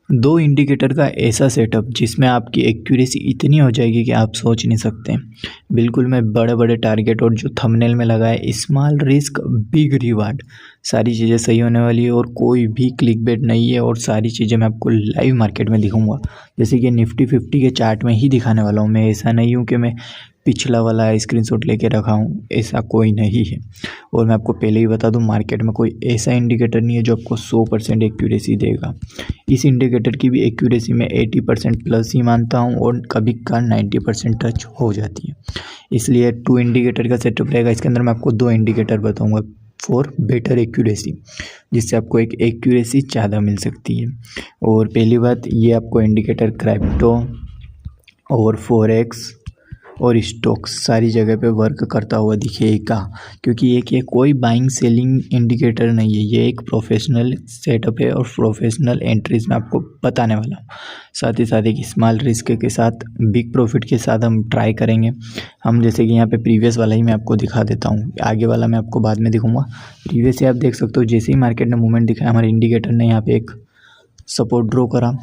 दो इंडिकेटर का ऐसा सेटअप जिसमें आपकी एक्यूरेसी इतनी हो जाएगी कि आप सोच नहीं सकते। बिल्कुल मैं बड़े बड़े टारगेट और जो थंबनेल में लगा है स्मॉल रिस्क बिग रिवार्ड, सारी चीज़ें सही होने वाली है और कोई भी क्लिक बेट नहीं है और सारी चीज़ें मैं आपको लाइव मार्केट में दिखाऊंगा। जैसे कि निफ्टी 50 के चार्ट में ही दिखाने वाला हूँ मैं, ऐसा नहीं हूँ कि मैं पिछला वाला स्क्रीनशॉट लेके रखा हूँ, ऐसा कोई नहीं है। और मैं आपको पहले ही बता दूँ मार्केट में कोई ऐसा इंडिकेटर नहीं है जो आपको 100% एक्यूरेसी देगा। इस इंडिकेटर की भी एक्यूरेसी में 80% प्लस ही मानता हूँ और कभी कभार 90% टच हो जाती है। इसलिए 2 इंडिकेटर का सेटअप रहेगा। इसके अंदर मैं आपको 2 इंडिकेटर बताऊँगा फॉर बेटर एक्यूरेसी, जिससे आपको एक एक्यूरेसी ज़्यादा मिल सकती है। और पहली बात, ये आपको इंडिकेटर क्रिप्टो और फॉरेक्स और स्टॉक्स सारी जगह पे वर्क करता हुआ दिखेगा, क्योंकि ये कोई बाइंग सेलिंग इंडिकेटर नहीं है, ये एक प्रोफेशनल सेटअप है और प्रोफेशनल एंट्रीज में आपको बताने वाला हूँ। साथ ही साथ एक स्मॉल रिस्क के साथ बिग प्रॉफिट के साथ हम ट्राई करेंगे। हम जैसे कि यहाँ पे प्रीवियस वाला ही मैं आपको दिखा देता हूँ, आगे वाला मैं आपको बाद में दिखाऊँगा। प्रीवियस से आप देख सकते हो जैसे ही मार्केट ने मूवमेंट दिखाया, हमारे इंडिकेटर ने यहाँ पे एक सपोर्ट ड्रॉ करा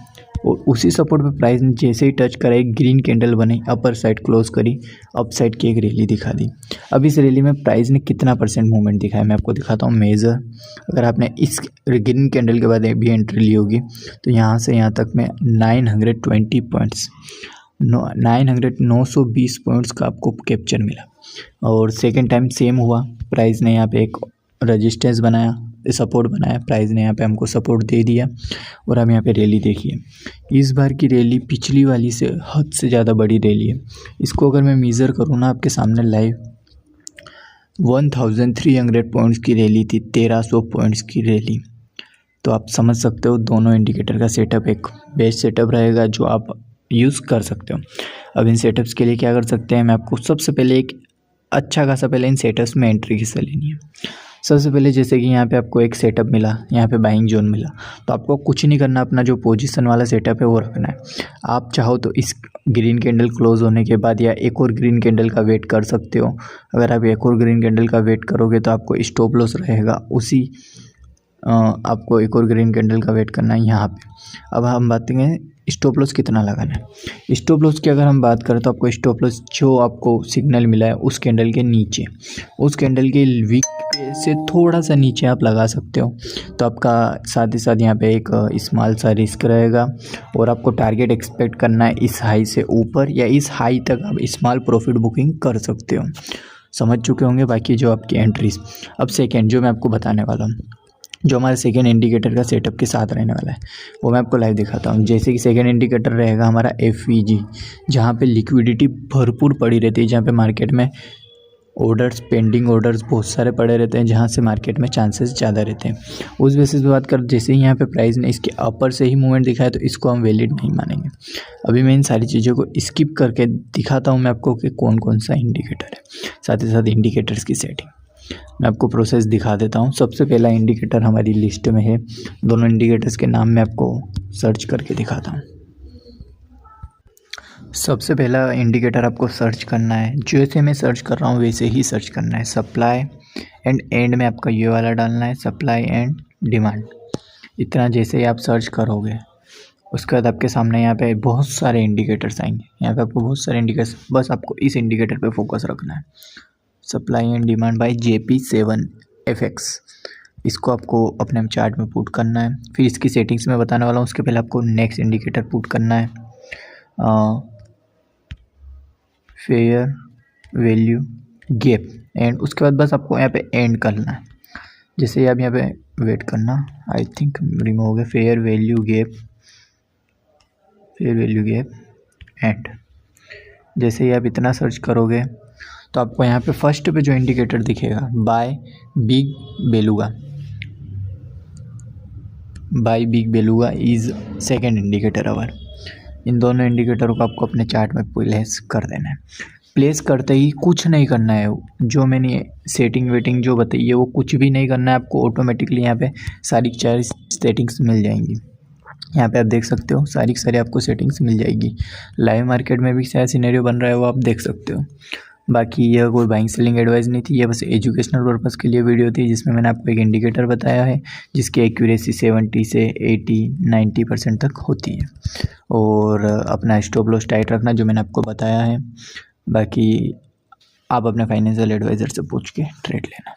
और उसी सपोर्ट पे प्राइस ने जैसे ही टच करा एक ग्रीन कैंडल बनी, अपर साइड क्लोज करी, अप साइड की एक रैली दिखा दी। अब इस रैली में प्राइस ने कितना परसेंट मूवमेंट दिखाया मैं आपको दिखाता हूँ मेजर। अगर आपने इस ग्रीन कैंडल के बाद भी एंट्री ली होगी तो यहाँ से यहाँ तक में 920 पॉइंट्स 920 पॉइंट्स का आपको कैप्चर मिला। और सेकेंड टाइम सेम हुआ, प्राइस ने यहाँ पे एक रजिस्टेंस बनाया, सपोर्ट बनाया, प्राइस ने यहाँ पे हमको सपोर्ट दे दिया। और हम यहाँ पे रैली देखिए, इस बार की रैली पिछली वाली से हद से ज़्यादा बड़ी रैली है। इसको अगर मैं मेज़र करूँ ना आपके सामने लाइव, 1300 पॉइंट्स की रैली थी, 1300 पॉइंट्स की रैली। तो आप समझ सकते हो दोनों इंडिकेटर का सेटअप एक बेस्ट सेटअप रहेगा जो आप यूज़ कर सकते हो। अब इन सेटअप्स के लिए क्या कर सकते हैं, मैं आपको सबसे पहले एक अच्छा खासा पहले इन सेटअप्स में एंट्री किससे लेनी है। सबसे पहले जैसे कि यहाँ पे आपको एक सेटअप मिला, यहाँ पे बाइंग जोन मिला, तो आपको कुछ नहीं करना, अपना जो पोजीशन वाला सेटअप है वो रखना है। आप चाहो तो इस ग्रीन कैंडल क्लोज होने के बाद या एक और ग्रीन कैंडल का वेट कर सकते हो। अगर आप एक और ग्रीन कैंडल का वेट करोगे तो आपको स्टॉप लॉस रहेगा उसी आपको एक और ग्रीन कैंडल का वेट करना है यहाँ पे। अब हम बात करें स्टॉप लॉस कितना लगाना है। स्टॉप लॉस की अगर हम बात करें तो आपको स्टॉप लॉस जो आपको सिग्नल मिला है उस कैंडल के नीचे, उस कैंडल के वीक से थोड़ा सा नीचे आप लगा सकते हो। तो आपका साथ ही साथ यहाँ पे एक स्मॉल सा रिस्क रहेगा और आपको टारगेट एक्सपेक्ट करना है इस हाई से ऊपर या इस हाई तक आप स्मॉल प्रॉफिट बुकिंग कर सकते हो। समझ चुके होंगे बाकी जो आपकी एंट्रीज। अब सेकेंड जो मैं आपको बताने वाला हूँ, जो हमारे सेकेंड इंडिकेटर का सेटअप के साथ रहने वाला है, वो मैं आपको लाइव दिखाता हूँ। जैसे कि सेकेंड इंडिकेटर रहेगा हमारा FVG, जहाँ पे लिक्विडिटी भरपूर पड़ी रहती है, जहाँ पे मार्केट में ऑर्डर्स, पेंडिंग ऑर्डर्स बहुत सारे पड़े रहते हैं, जहाँ से मार्केट में चांसेस ज़्यादा रहते हैं। उस बेसिस पे बात कर, जैसे ही यहाँ पे प्राइस ने इसके अपर से ही मूवमेंट दिखाया तो इसको हम वैलिड नहीं मानेंगे। अभी मैं इन सारी चीज़ों को स्किप करके दिखाता हूँ मैं आपको कि कौन कौन सा इंडिकेटर है, साथ ही साथ इंडिकेटर्स की सेटिंग मैं आपको प्रोसेस दिखा देता हूँ। सबसे पहला इंडिकेटर हमारी लिस्ट में है, दोनों इंडिकेटर्स के नाम मैं आपको सर्च करके दिखाता हूँ। सबसे पहला इंडिकेटर आपको सर्च करना है, जैसे मैं सर्च कर रहा हूँ वैसे ही सर्च करना है। सप्लाई एंड एंड में आपका ये वाला डालना है, सप्लाई एंड डिमांड। इतना जैसे ही आप सर्च करोगे उसके बाद आपके सामने यहाँ पे बहुत सारे इंडिकेटर्स आएंगे। यहाँ पे आपको बहुत सारे इंडिकेटर्स, बस आपको इस इंडिकेटर पे फोकस रखना है, supply and demand by JP7FX। इसको आपको अपने चार्ट में पुट करना है। फिर इसकी सेटिंग्स में बताने वाला हूँ, उसके पहले आपको नेक्स्ट इंडिकेटर पुट करना है, फेयर वैल्यू गैप, एंड उसके बाद बस आपको यहाँ पे एंड करना है। जैसे आप यहाँ पे वेट करना, आई थिंक रिमूव हो गया, फेयर वैल्यू गैप एंड। जैसे ही आप इतना सर्च करोगे तो आपको यहाँ पे फर्स्ट पे जो इंडिकेटर दिखेगा by Big Beluga is second indicator our. इन दोनों इंडिकेटरों को आपको अपने चार्ट में प्लेस कर देना है। प्लेस करते ही कुछ नहीं करना है, जो मैंने सेटिंग वेटिंग जो बताई है वो कुछ भी नहीं करना है आपको। ऑटोमेटिकली यहाँ पे सारी चार सेटिंग्स मिल जाएंगी। यहाँ पे आप देख सकते हो सारी आपको सेटिंग्स मिल जाएगी। लाइव मार्केट में भी क्या सिनेरियो बन रहा है वो आप देख सकते हो। बाकी यह कोई बाइंग सेलिंग एडवाइस नहीं थी, यह बस एजुकेशनल पर्पज़ के लिए वीडियो थी, जिसमें मैंने आपको एक इंडिकेटर बताया है जिसकी एक्यूरेसी 70 से 80-90% तक होती है। और अपना स्टॉप लॉस टाइट रखना जो मैंने आपको बताया है। बाकी आप अपने फाइनेंशियल एडवाइज़र से पूछ के ट्रेड लेना।